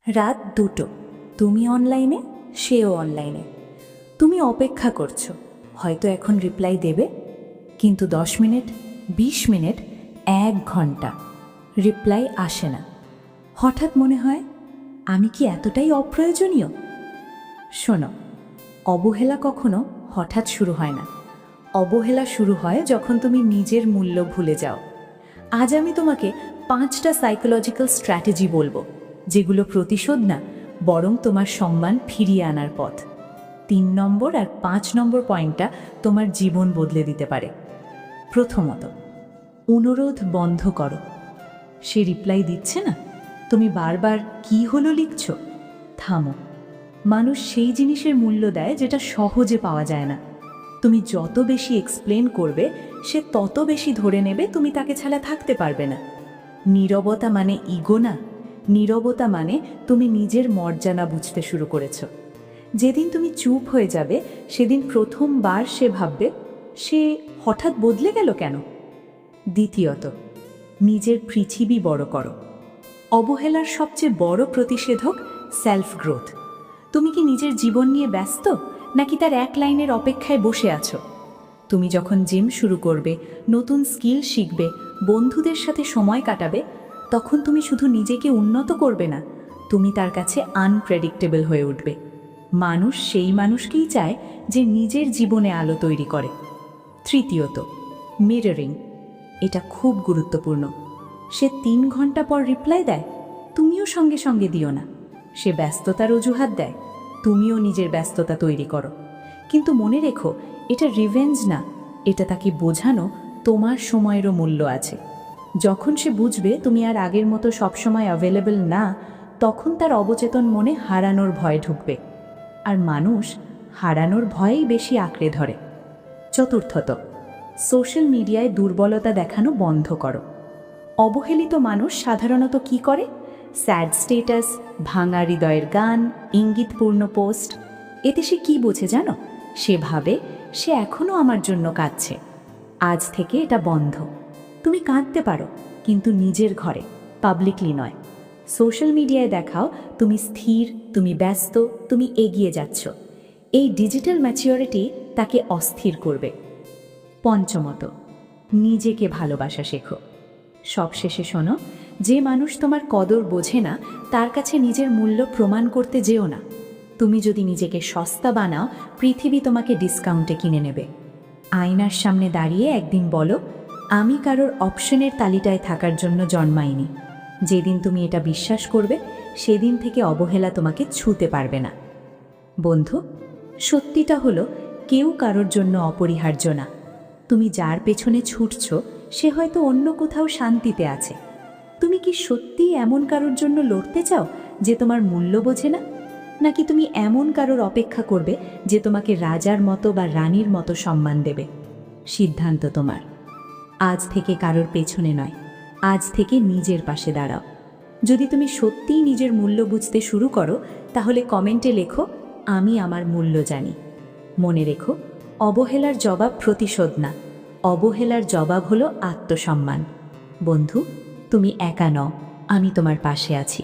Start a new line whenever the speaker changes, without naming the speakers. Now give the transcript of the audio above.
রাত 2টো, তুমি অনলাইনে, সেও অনলাইনে। তুমি অপেক্ষা করছো, হয়তো এখন রিপ্লাই দেবে, কিন্তু 10 মিনিট, 20 মিনিট, 1 ঘন্টা রিপ্লাই আসে না। হঠাৎ মনে হয়, আমি কি এতটাই অপ্রয়োজনীয়? শোনো, অবহেলা কখনো হঠাৎ শুরু হয় না। অবহেলা শুরু হয় যখন তুমি নিজের মূল্য ভুলে যাও। আজ আমি তোমাকে 5টা সাইকোলজিক্যাল স্ট্র্যাটেজি বলবো, যেগুলো প্রতিশোধ না, বরং তোমার সম্মান ফিরিয়ে আনার পথ। 3 নম্বর আর 5 নম্বর পয়েন্টটা তোমার জীবন বদলে দিতে পারে। প্রথমত, অনুরোধ বন্ধ করো। সে রিপ্লাই দিচ্ছে না, তুমি বারবার কি হলো লিখছো। থামো। মানুষ সেই জিনিসের মূল্য দেয় যেটা সহজে পাওয়া যায় না। তুমি যত বেশি এক্সপ্লেন করবে, সে তত বেশি ধরে নেবে তুমি তাকে ছাড়া থাকতে পারবে না। নীরবতা মানে ইগো না, নীরবতা মানে তুমি নিজের মর্যাদা বুঝতে শুরু করেছ। যেদিন তুমি চুপ হয়ে যাবে, সেদিন প্রথমবার সে ভাববে, সে হঠাৎ বদলে গেল কেন। দ্বিতীয়ত, নিজের পৃথিবী বড় করো। অবহেলার সবচেয়ে বড় প্রতিষেধক সেলফ গ্রোথ। তুমি কি নিজের জীবন নিয়ে ব্যস্ত, নাকি তার এক লাইনের অপেক্ষায় বসে আছো? তুমি যখন জিম শুরু করবে, নতুন স্কিল শিখবে, বন্ধুদের সাথে সময় কাটাবে, তখন তুমি শুধু নিজেকে উন্নত করবে না, তুমি তার কাছে আনপ্রেডিক্টেবল হয়ে উঠবে। মানুষ সেই মানুষকেই চায় যে নিজের জীবনে আলো তৈরি করে। তৃতীয়ত, মিররিং। এটা খুব গুরুত্বপূর্ণ। সে 3 ঘন্টা পর রিপ্লাই দেয়, তুমিও সঙ্গে সঙ্গে দিও না। সে ব্যস্ততার অজুহাত দেয়, তুমিও নিজের ব্যস্ততা তৈরি করো। কিন্তু মনে রেখো, এটা রিভেঞ্জ না, এটা তাকে বোঝানো তোমার সময়েরও মূল্য আছে। যখন সে বুঝবে তুমি আর আগের মতো সবসময় অ্যাভেলেবল না, তখন তার অবচেতন মনে হারানোর ভয় ঢুকবে। আর মানুষ হারানোর ভয়েই বেশি আঁকড়ে ধরে। চতুর্থত, সোশ্যাল মিডিয়ায় দুর্বলতা দেখানো বন্ধ করো। অবহেলিত মানুষ সাধারণত কি করে? স্যাড স্টেটাস, ভাঙা হৃদয়ের গান, ইঙ্গিতপূর্ণ পোস্ট। এতে সে কি বোঝে জানো? সে ভাবে সে এখনও আমার জন্য কাঁদছে। আজ থেকে এটা বন্ধ। তুমি কাঁদতে পারো, কিন্তু নিজের ঘরে, পাবলিকলি নয়। সোশ্যাল মিডিয়ায় দেখাও তুমি স্থির, তুমি ব্যস্ত, তুমি এগিয়ে যাচ্ছ। এই ডিজিটাল ম্যাচিওরিটি তাকে অস্থির করবে। পঞ্চমত, নিজেকে ভালোবাসা শেখো। সবশেষে শোনো, যে মানুষ তোমার কদর বোঝে না, তার কাছে নিজের মূল্য প্রমাণ করতে যেও না। তুমি যদি নিজেকে সস্তা বানাও, পৃথিবী তোমাকে ডিসকাউন্টে কিনে নেবে। আয়নার সামনে দাঁড়িয়ে একদিন বলো, আমি কারোর অপশনের তালিকায় থাকার জন্য জন্মাইনি। যেদিন তুমি এটা বিশ্বাস করবে, সেদিন থেকে অবহেলা তোমাকে ছুঁতে পারবে না। বন্ধু, সত্যিটা হলো, কেউ কারোর জন্য অপরিহার্য না। তুমি যার পেছনে ছুটছ, সে হয়তো অন্য কোথাও শান্তিতে আছে। তুমি কি সত্যিই এমন কারোর জন্য লড়তে চাও যে তোমার মূল্য বোঝে না? নাকি তুমি এমন কারোর অপেক্ষা করবে যে তোমাকে রাজার মতো বা রানীর মতো সম্মান দেবে? সিদ্ধান্ত তোমার। আজ থেকে কারোর পেছনে নয়, আজ থেকে নিজের পাশে দাঁড়াও। যদি তুমি সত্যিই নিজের মূল্য বুঝতে শুরু করো, তাহলে কমেন্টে লেখো, আমি আমার মূল্য জানি। মনে রেখো, অবহেলার জবাব প্রতিশোধ না, অবহেলার জবাব হলো আত্মসম্মান। বন্ধু, তুমি একা নও, আমি তোমার পাশে আছি।